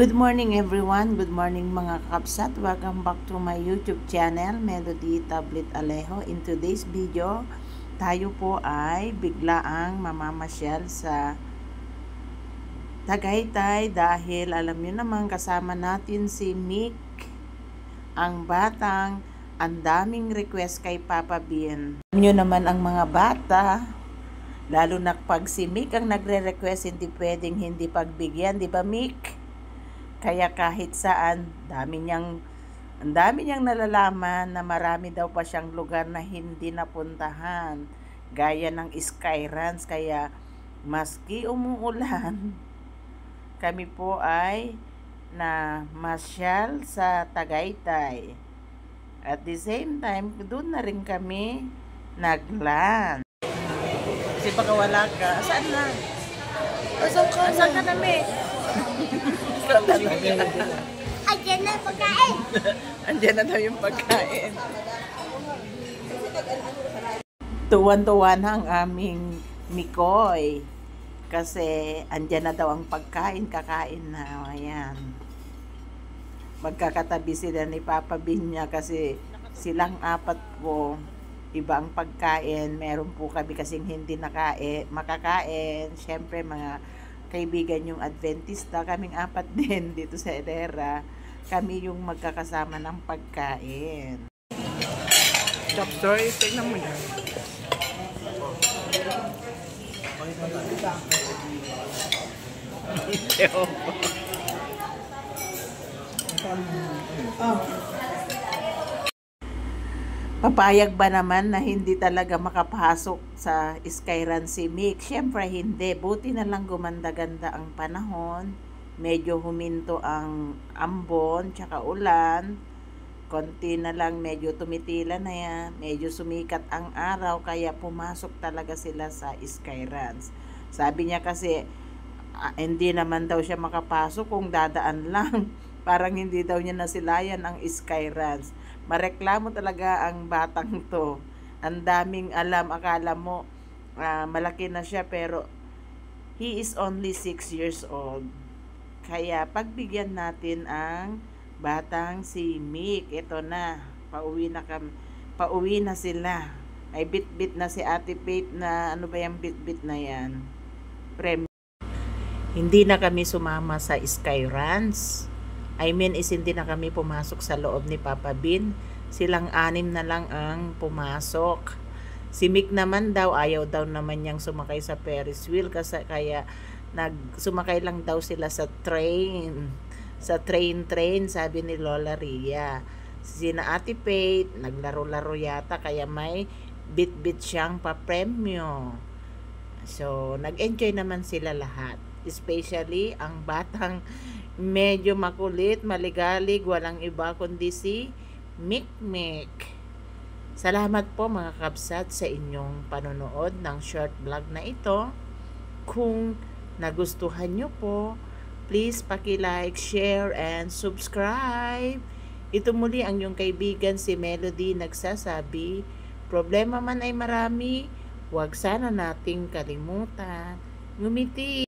Good morning everyone, good morning mga kakapsat. Welcome back to my YouTube channel, Melody Tablet Alejo. In today's video, tayo po ay biglaang mamamasyal sa Tagaytay dahil alam niyo naman kasama natin si Mick, ang batang ang daming request kay Papa Bean. Alam niyo naman ang mga bata, lalo na pag si Mick ang nagre-request, hindi pwedeng hindi pagbigyan, di ba Mick? Kaya kahit saan, ang dami niyang nalalaman na marami daw pa siyang lugar na hindi napuntahan. Gaya ng Skyranch, kaya maski umuulan, kami po ay na masyal sa Tagaytay. At the same time, doon na rin kami nagland. Kasi baka wala ka. Saan na? Asan ka na, Mick? Andiyan na pagkain. Andiyan na daw yung pagkain. Tuwan-tuwa na ang aming Mikoy. Kasi andyan na daw ang pagkain. Kakain na. Ayan. Magkakatabi sila ni Papa Bean niya kasi silang apat po. Iba ang pagkain. Meron po kami kasing hindi makakain. Siyempre mga kaibigan yung Adventista, kaming apat din dito sa Herrera, kami yung magkakasama ng pagkain. Chapsoy, tignan mo yan. Papayag ba naman na hindi talaga makapasok sa Skyranch si Mick? Siyempre hindi. Buti na lang gumanda-ganda ang panahon. Medyo huminto ang ambon, tsaka ulan. Konti na lang, medyo tumitila na yan. Medyo sumikat ang araw, kaya pumasok talaga sila sa Skyranch. Sabi niya kasi, hindi naman daw siya makapasok kung dadaan lang. Parang hindi daw niya nasilayan ang Skyranch. Mareklamo talaga ang batang to. Ang daming alam, akala mo malaki na siya pero he is only 6 years old. Kaya pagbigyan natin ang batang si Mick. Ito na, pauwi na sila. Ay bit-bit na si Ate Faith na ano ba yung bit-bit na yan? Hindi na kami sumama sa Skyranch. I mean, hindi na kami pumasok sa loob ni Papa Bean. Silang 6 na lang ang pumasok. Si Mick naman daw, ayaw daw naman niyang sumakay sa Ferris wheel kasi kaya sumakay lang daw sila sa train. Sa train, sabi ni Lola Ria. Sina Ate Faith, naglaro-laro yata kaya may bit-bit siyang papremyo. So, nag-enjoy naman sila lahat. Especially ang batang medyo makulit, maligalig, walang iba kundi si Mick. Salamat po mga kapsat sa inyong panonood ng short vlog na ito. Kung nagustuhan nyo po, please paki-like, share, and subscribe. Ito muli ang iyong kaibigan si Melody nagsasabi, problema man ay marami, huwag sana nating kalimutan ngumiti.